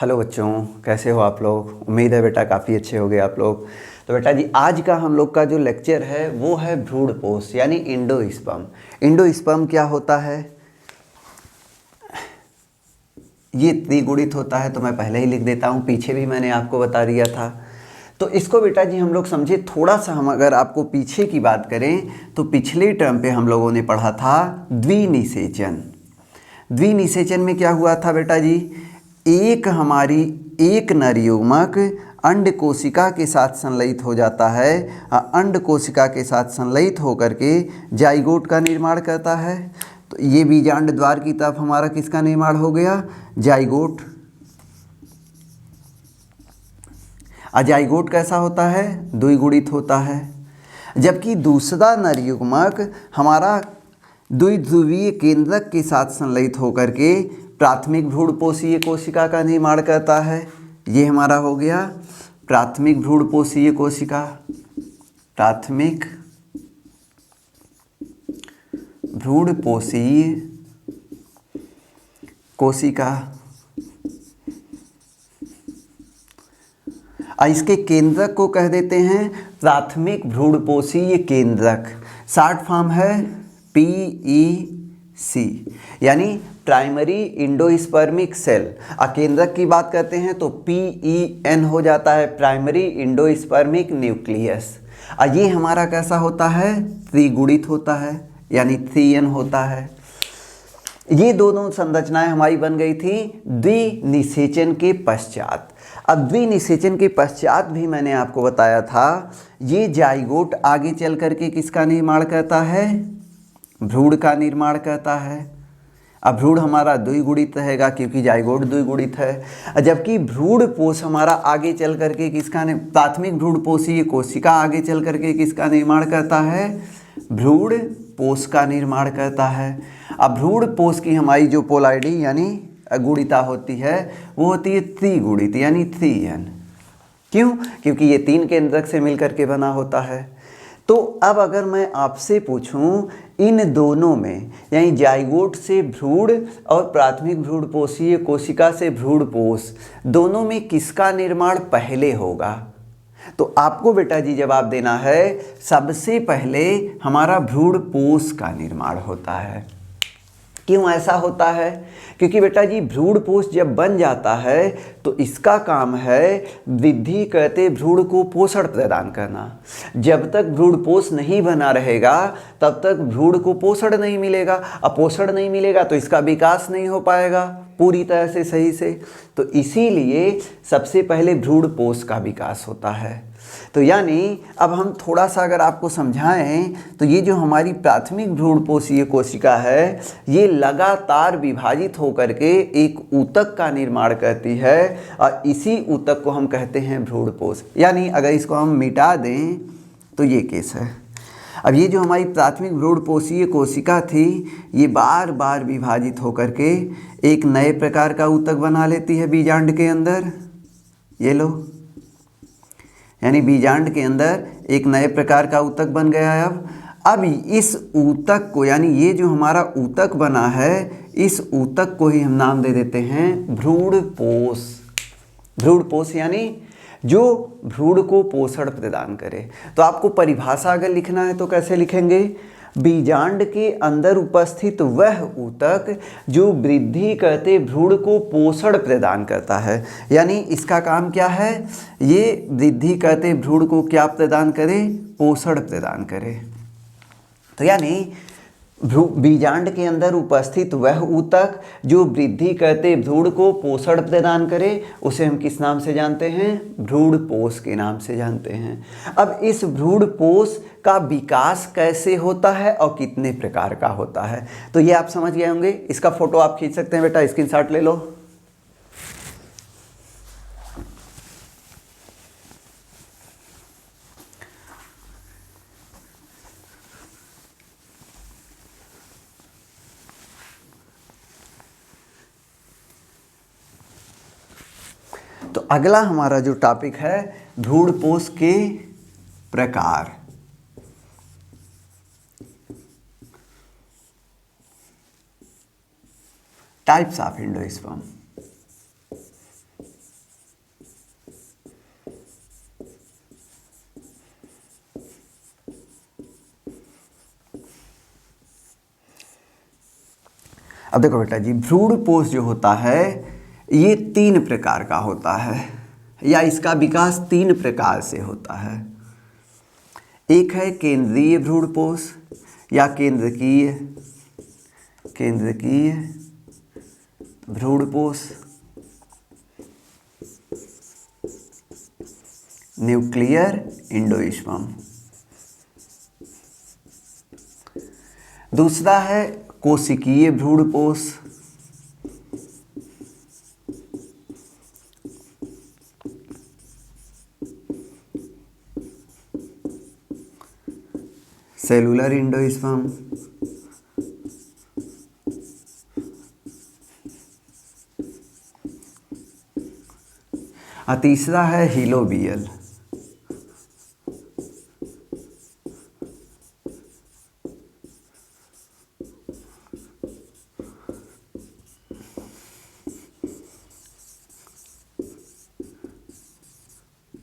Hello बच्चों, कैसे हो आप लोग। उम्मीद है बेटा काफ़ी अच्छे होंगे आप लोग। तो बेटा जी आज का हम लोग का जो लेक्चर है वो है भ्रूणपोष यानी इंडोस्पर्म। इंडोस्पर्म क्या होता है, ये त्रिगुणित होता है। तो मैं पहले ही लिख देता हूँ, पीछे भी मैंने आपको बता दिया था। तो इसको बेटा जी हम लोग समझे थोड़ा सा। हम अगर आपको पीछे की बात करें तो पिछले टर्म पे हम लोगों ने पढ़ा था द्विनिषेचन। द्विनिषेचन में क्या हुआ था बेटा जी, एक नर युग्मक अंड कोशिका के साथ संलयित हो जाता है। अंड कोशिका के साथ संलयित होकर के जाइगोट का निर्माण करता है। तो ये बीजांड द्वार की तरफ हमारा किसका निर्माण हो गया, जाइगोट। अजाइगोट कैसा होता है, द्विगुणित होता है। जबकि दूसरा नर युग्मक हमारा द्विध्रुवीय केंद्रक के साथ संलयित होकर के प्राथमिक भ्रूणपोषीय कोशिका का निर्माण करता है। ये हमारा हो गया प्राथमिक भ्रूणपोषीय कोशिका। प्राथमिक भ्रूणपोषीय कोशिका। इसके केंद्रक को कह देते हैं प्राथमिक भ्रूणपोषीय केंद्रक। शॉर्ट फॉर्म है PEC यानी प्राइमरी इंडोस्पर्मिक सेल। केंद्रक की बात करते हैं तो PEN हो जाता है, प्राइमरी इंडोस्पर्मिक न्यूक्लियस। ये हमारा कैसा होता है, त्रिगुणित होता है यानी 3N होता है। ये दोनों संरचनाएं हमारी बन गई थी द्विनिषेचन के पश्चात। अब द्विनिषेचन के पश्चात भी मैंने आपको बताया था ये जाइगोट आगे चल करके किसका निर्माण करता है, भ्रूण का निर्माण करता है। अब भ्रूण हमारा द्विगुणित रहेगा क्योंकि जाइगोट द्विगुणित है। जबकि भ्रूणपोष हमारा आगे चल करके किसका, प्राथमिक भ्रूणपोषीय कोशिका आगे चल करके किसका निर्माण करता है, भ्रूणपोष का निर्माण करता है। अब भ्रूणपोष की हमारी जो पोलैरिटी यानी गुणिता होती है वो होती है त्रिगुणित यानी 3N। क्यों, क्योंकि ये 3 केंद्रक से मिलकर के बना होता है। तो अब अगर मैं आपसे पूछूं इन दोनों में यानी जाइगोट से भ्रूण और प्राथमिक भ्रूणपोषीय कोशिका से भ्रूणपोष, दोनों में किसका निर्माण पहले होगा, तो आपको बेटा जी जवाब देना है सबसे पहले हमारा भ्रूणपोष का निर्माण होता है। क्यों ऐसा होता है, क्योंकि बेटा जी भ्रूणपोष जब बन जाता है तो इसका काम है वृद्धि करते भ्रूण को पोषण प्रदान करना। जब तक भ्रूणपोष नहीं बना रहेगा तब तक भ्रूण को पोषण नहीं मिलेगा। अब पोषण नहीं मिलेगा तो इसका विकास नहीं हो पाएगा पूरी तरह से सही से। तो इसीलिए सबसे पहले भ्रूणपोष का विकास होता है। तो यानी अब हम थोड़ा सा अगर आपको समझाएं तो ये जो हमारी प्राथमिक भ्रूणपोषीय कोशिका है ये लगातार विभाजित होकर के एक ऊतक का निर्माण करती है और इसी ऊतक को हम कहते हैं भ्रूणपोष। यानी अगर इसको हम मिटा दें तो ये केस है। अब ये जो हमारी प्राथमिक भ्रूणपोषीय कोशिका थी ये बार बार विभाजित होकर के एक नए प्रकार का ऊतक बना लेती है बीजांड के अंदर। ये लो, यानी बीजांड के अंदर एक नए प्रकार का ऊतक बन गया है। अब इस ऊतक को यानी ये जो हमारा ऊतक बना है इस ऊतक को ही हम नाम दे देते हैं भ्रूणपोष। भ्रूणपोष यानी जो भ्रूण को पोषण प्रदान करे। तो आपको परिभाषा अगर लिखना है तो कैसे लिखेंगे, बीजांड के अंदर उपस्थित वह ऊतक जो वृद्धि करते भ्रूण को पोषण प्रदान करता है। यानी इसका काम क्या है, ये वृद्धि करते भ्रूण को क्या प्रदान करे, पोषण प्रदान करे। तो यानी बीजांड के अंदर उपस्थित वह ऊतक जो वृद्धि करते भ्रूण को पोषण प्रदान करे उसे हम किस नाम से जानते हैं, भ्रूणपोष के नाम से जानते हैं। अब इस भ्रूणपोष का विकास कैसे होता है और कितने प्रकार का होता है तो ये आप समझ गए होंगे। इसका फोटो आप खींच सकते हैं बेटा, स्क्रीनशॉट ले लो। तो अगला हमारा जो टॉपिक है भ्रूणपोष के प्रकार। Types of endosperm. अब देखो बेटा जी, भ्रूणपोष जो होता है ये 3 प्रकार का होता है, या इसका विकास 3 प्रकार से होता है। एक है केंद्रीय भ्रूणपोष या केंद्रकीय भ्रूणपोष, न्यूक्लियर एंडोस्पर्म। दूसरा है कोशिकीय भ्रूणपोष, सेलुलर एंडोस्पर्म। और तीसरा है हिलोबियल।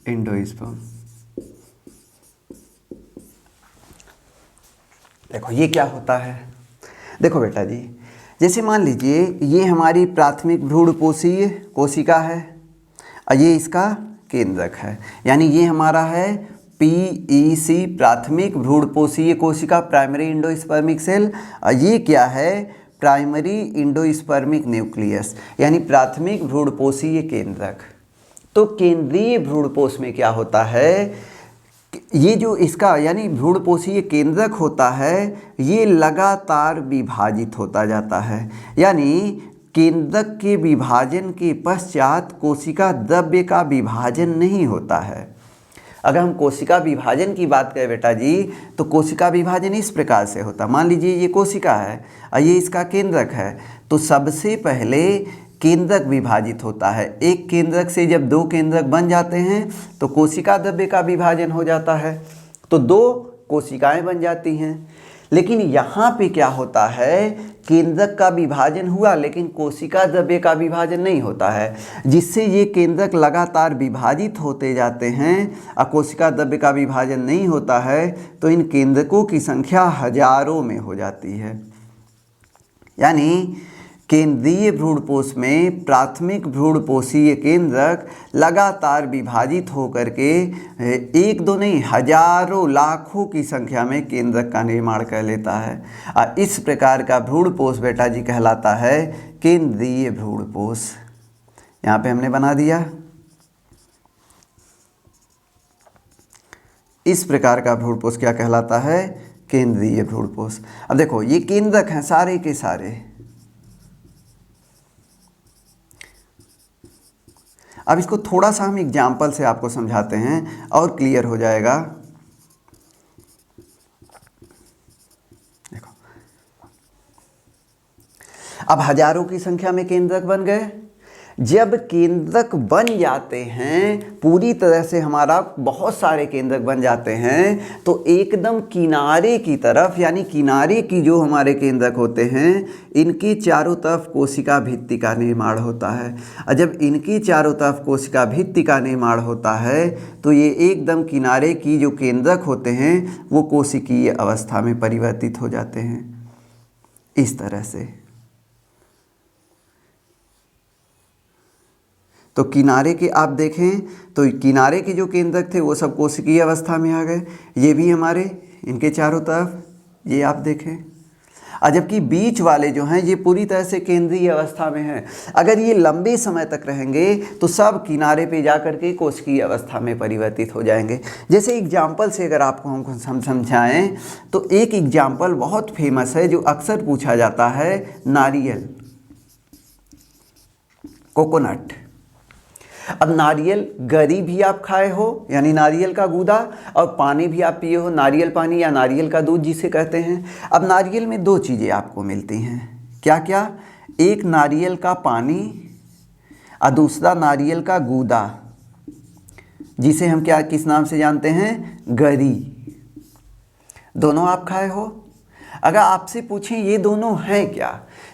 एंडोस्पर्म। देखो ये क्या होता है, देखो बेटा जी, जैसे मान लीजिए ये हमारी प्राथमिक भ्रूणपोषीय कोशिका है और ये इसका केंद्रक है, यानी ये हमारा है PEC प्राथमिक भ्रूणपोषीय कोशिका, प्राइमरी इंडोस्पर्मिक सेल। और ये क्या है, प्राइमरी इंडोस्पर्मिक न्यूक्लियस, यानी प्राथमिक भ्रूणपोषीय केंद्रक। तो केंद्रीय भ्रूणपोष में क्या होता है, ये जो इसका यानी भ्रूणपोषीय केंद्रक होता है ये लगातार विभाजित होता जाता है, यानी केंद्रक के विभाजन के पश्चात कोशिका द्रव्य का विभाजन नहीं होता है। अगर हम कोशिका विभाजन की बात करें बेटा जी, तो कोशिका विभाजन इस प्रकार से होता है। मान लीजिए ये कोशिका है और ये इसका केंद्रक है, तो सबसे पहले केंद्रक विभाजित होता है। एक केंद्रक से जब 2 केंद्रक बन जाते हैं तो कोशिका द्रव्य का विभाजन हो जाता है, तो 2 कोशिकाएं बन जाती हैं। लेकिन यहाँ पे क्या होता है, केंद्रक का विभाजन हुआ लेकिन कोशिका द्रव्य का विभाजन नहीं होता है, जिससे ये केंद्रक लगातार विभाजित होते जाते हैं और कोशिका द्रव्य का विभाजन नहीं होता है, तो इन केंद्रकों की संख्या हजारों में हो जाती है। यानी केंद्रीय भ्रूणपोष में प्राथमिक भ्रूणपोषीय केंद्रक लगातार विभाजित होकर के 1-2 नहीं हजारों लाखों की संख्या में केंद्रक का निर्माण कर लेता है। और इस प्रकार का भ्रूणपोष बेटा जी कहलाता है केंद्रीय भ्रूणपोष। यहाँ पे हमने बना दिया, इस प्रकार का भ्रूणपोष क्या कहलाता है, केंद्रीय भ्रूणपोष। अब देखो ये केंद्रक हैं सारे के सारे। अब इसको थोड़ा सा हम एग्जाम्पल से आपको समझाते हैं और क्लियर हो जाएगा। देखो अब हजारों की संख्या में केंद्रक बन गए। जब केंद्रक बन जाते हैं, पूरी तरह से हमारा बहुत सारे केंद्रक बन जाते हैं, तो एकदम किनारे की तरफ, यानी किनारे की जो हमारे केंद्रक होते हैं, इनके चारों तरफ कोशिका भित्ति का निर्माण होता है। और जब इनकी चारों तरफ कोशिका भित्ति का निर्माण होता है तो ये एकदम किनारे की जो केंद्रक होते हैं वो कोशिकीय अवस्था में परिवर्तित हो जाते हैं इस तरह से। तो किनारे के आप देखें तो किनारे के जो केंद्रक थे वो सब कोशिकीय अवस्था में आ गए, ये भी हमारे इनके चारों तरफ ये आप देखें। और जबकि बीच वाले जो हैं ये पूरी तरह से केंद्रीय अवस्था में हैं। अगर ये लंबे समय तक रहेंगे तो सब किनारे पे जा कर के कोशिकीय अवस्था में परिवर्तित हो जाएंगे। जैसे एग्जाम्पल से अगर आपको हम समझाएं तो एक एग्जाम्पल बहुत फेमस है जो अक्सर पूछा जाता है, नारियल, कोकोनट। अब नारियल गरी भी आप खाए हो यानी नारियल का गूदा, और पानी भी आप पिए हो, नारियल पानी या नारियल का दूध जिसे कहते हैं। अब नारियल में 2 चीज़ें आपको मिलती हैं, क्या क्या, एक नारियल का पानी और दूसरा नारियल का गूदा, जिसे हम क्या किस नाम से जानते हैं, गरी। दोनों आप खाए हो। अगर आपसे पूछें ये दोनों हैं क्या,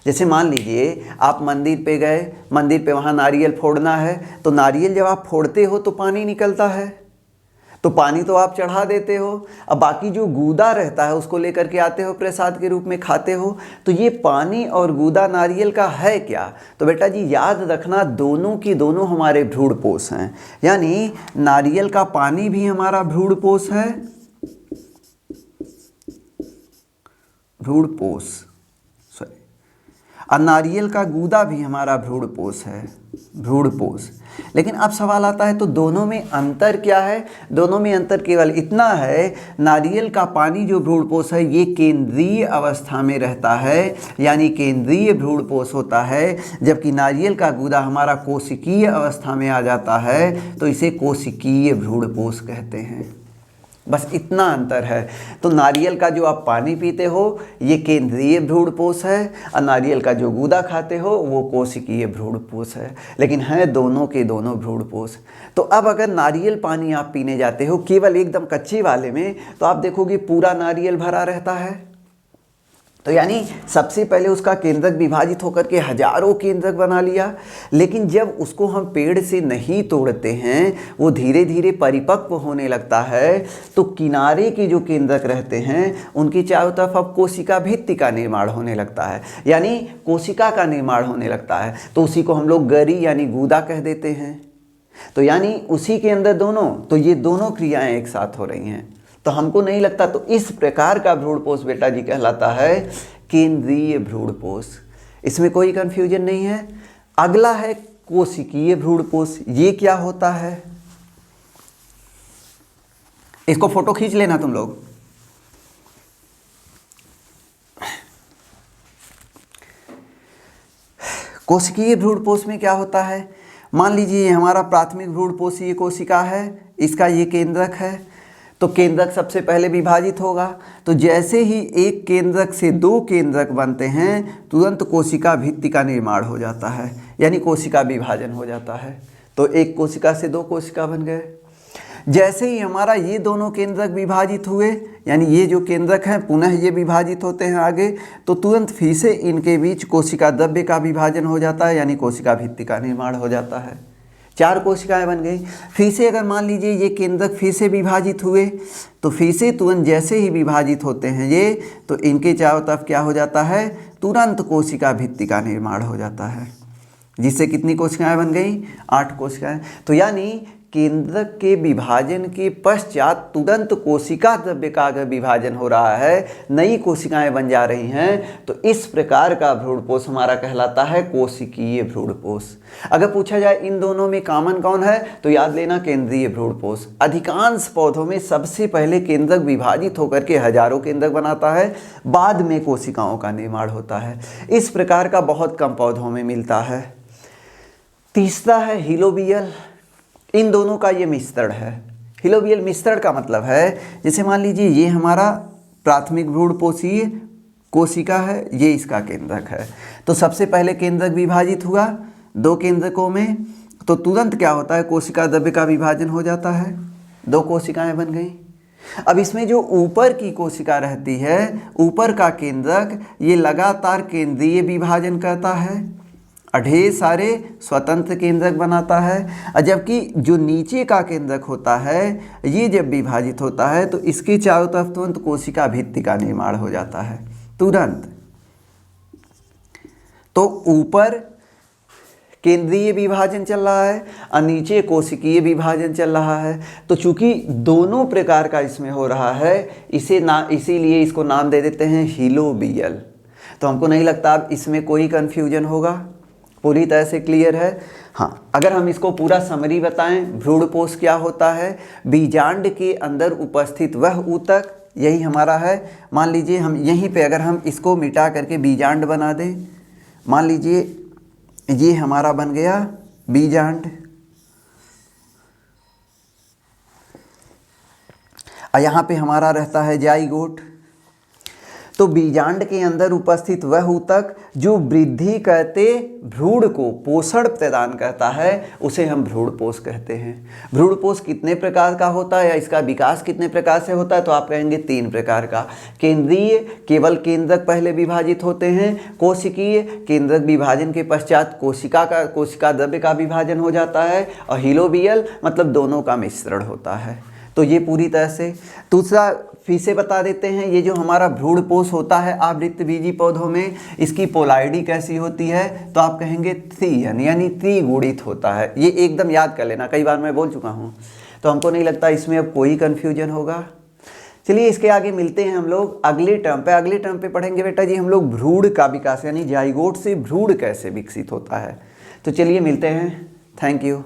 जैसे मान लीजिए आप मंदिर पे गए, मंदिर पे वहाँ नारियल फोड़ना है, तो नारियल जब आप फोड़ते हो तो पानी निकलता है, तो पानी तो आप चढ़ा देते हो, अब बाकी जो गूदा रहता है उसको लेकर के आते हो, प्रसाद के रूप में खाते हो। तो ये पानी और गूदा नारियल का है क्या? तो बेटा जी याद रखना, दोनों की दोनों हमारे भ्रूणपोष हैं, यानी नारियल का पानी भी हमारा भ्रूणपोष है, भ्रूणपोष, और नारियल का गूदा भी हमारा भ्रूणपोष है, भ्रूणपोष। लेकिन अब सवाल आता है तो दोनों में अंतर क्या है? दोनों में अंतर केवल इतना है, नारियल का पानी जो भ्रूणपोष है ये केंद्रीय अवस्था में रहता है, यानी केंद्रीय भ्रूणपोष होता है, जबकि नारियल का गूदा हमारा कोशिकीय अवस्था में आ जाता है, तो इसे कोशिकीय भ्रूणपोष कहते हैं। बस इतना अंतर है। तो नारियल का जो आप पानी पीते हो ये केंद्रीय भ्रूणपोष है, और नारियल का जो गूदा खाते हो वो कोशिकीय भ्रूणपोष है, लेकिन हैं दोनों के दोनों भ्रूणपोष। तो अब अगर नारियल पानी आप पीने जाते हो केवल एकदम कच्चे वाले में, तो आप देखोगे पूरा नारियल भरा रहता है, तो यानी सबसे पहले उसका केंद्रक विभाजित होकर के हजारों केंद्रक बना लिया, लेकिन जब उसको हम पेड़ से नहीं तोड़ते हैं, वो धीरे धीरे परिपक्व होने लगता है, तो किनारे के जो केंद्रक रहते हैं उनकी चारों तरफ अब कोशिका भित्ति का निर्माण होने लगता है, यानी कोशिका का निर्माण होने लगता है। तो उसी को हम लोग गरी यानी गूदा कह देते हैं। तो यानी उसी के अंदर दोनों, तो ये दोनों क्रियाएं एक साथ हो रही हैं। तो हमको नहीं लगता, तो इस प्रकार का भ्रूणपोष बेटा जी कहलाता है केंद्रीय भ्रूणपोष। इसमें कोई कंफ्यूजन नहीं है। अगला है कोशिकीय भ्रूणपोष। ये क्या होता है? इसको फोटो खींच लेना तुम लोग। कोशिकीय भ्रूणपोष में क्या होता है? मान लीजिए हमारा प्राथमिक भ्रूणपोषीय कोशिका है, इसका ये केंद्रक है, तो केंद्रक सबसे पहले विभाजित होगा। तो जैसे ही एक केंद्रक से दो केंद्रक बनते हैं तुरंत कोशिका भित्ति का निर्माण हो जाता है, यानी कोशिका विभाजन हो जाता है। तो एक कोशिका से दो कोशिका बन गए। जैसे ही हमारा ये दोनों केंद्रक विभाजित हुए, यानी ये जो केंद्रक हैं पुनः ये विभाजित होते हैं आगे, तो तुरंत फिर से इनके बीच कोशिका द्रव्य का विभाजन हो जाता है, यानी कोशिका भित्ति का निर्माण हो जाता है। चार कोशिकाएं बन गई। फिर से अगर मान लीजिए ये केंद्रक फिर से विभाजित हुए, तो फिर से तुरंत जैसे ही विभाजित होते हैं ये, तो इनके चारों तरफ क्या हो जाता है? तुरंत कोशिका भित्ति का निर्माण हो जाता है, जिससे कितनी कोशिकाएं बन गई? 8 कोशिकाएं। तो यानी केंद्रक के विभाजन के पश्चात तुरंत कोशिका द्रव्य का अगर विभाजन हो रहा है, नई कोशिकाएं बन जा रही हैं, तो इस प्रकार का भ्रूणपोष हमारा कहलाता है कोशिकीय भ्रूणपोष। अगर पूछा जाए इन दोनों में कॉमन कौन है, तो याद लेना केंद्रीय भ्रूणपोष। अधिकांश पौधों में सबसे पहले केंद्रक विभाजित होकर के हजारों केंद्रक बनाता है, बाद में कोशिकाओं का निर्माण होता है। इस प्रकार का बहुत कम पौधों में मिलता है। तीसरा है हिलोबियल। इन दोनों का ये मिश्रण है। हिलोबियल मिश्रण का मतलब है, जैसे मान लीजिए ये हमारा प्राथमिक भ्रूणपोषीय कोशिका है, ये इसका केंद्रक है, तो सबसे पहले केंद्रक विभाजित हुआ 2 केंद्रकों में, तो तुरंत क्या होता है? कोशिका द्रव्य का विभाजन हो जाता है, 2 कोशिकाएं बन गई। अब इसमें जो ऊपर की कोशिका रहती है, ऊपर का केंद्रक, ये लगातार केंद्रीय विभाजन करता है, ढेर सारे स्वतंत्र केंद्रक बनाता है, जबकि जो नीचे का केंद्रक होता है ये जब विभाजित होता है तो इसके चारों तरफ तुरंत कोशिका भित्ति का निर्माण हो जाता है, तुरंत। तो ऊपर केंद्रीय विभाजन चल रहा है और नीचे कोशिकीय विभाजन चल रहा है। तो चूंकि दोनों प्रकार का इसमें हो रहा है, इसीलिए इसको नाम दे देते हैं हिलोबियल। तो हमको नहीं लगता अब इसमें कोई कंफ्यूजन होगा, पूरी तरह से क्लियर है। हाँ, अगर हम इसको पूरा समरी बताएं, भ्रूणपोष क्या होता है? बीजांड के अंदर उपस्थित वह ऊतक, यही हमारा है। मान लीजिए हम यहीं पे अगर हम इसको मिटा करके बीजांड बना दें, मान लीजिए ये हमारा बन गया बीजांड, और यहाँ पे हमारा रहता है जाइगोट। तो बीजांड के अंदर उपस्थित वह ऊतक जो वृद्धि करते भ्रूण को पोषण प्रदान करता है, उसे हम भ्रूणपोष कहते हैं। भ्रूणपोष कितने प्रकार का होता है या इसका विकास कितने प्रकार से होता है? तो आप कहेंगे 3 प्रकार का। केंद्रीय, केवल केंद्रक पहले विभाजित होते हैं। कोशिकीय, केंद्रक विभाजन के पश्चात कोशिका द्रव्य का विभाजन हो जाता है। और हिलोबियल मतलब दोनों का मिश्रण होता है। तो ये पूरी तरह से। दूसरा फिर से बता देते हैं, ये जो हमारा भ्रूणपोष होता है आवृत्तबीजी पौधों में, इसकी पोलारिटी कैसी होती है, तो आप कहेंगे त्रियन यानी त्रिगुणित होता है। ये एकदम याद कर लेना, कई बार मैं बोल चुका हूँ, तो हमको नहीं लगता इसमें अब कोई कन्फ्यूजन होगा। चलिए इसके आगे मिलते हैं हम लोग अगले टर्म पे। अगले टर्म पे पढ़ेंगे बेटा जी हम लोग भ्रूण का विकास यानी जाइगोट से भ्रूण कैसे विकसित होता है। तो चलिए मिलते हैं, थैंक यू।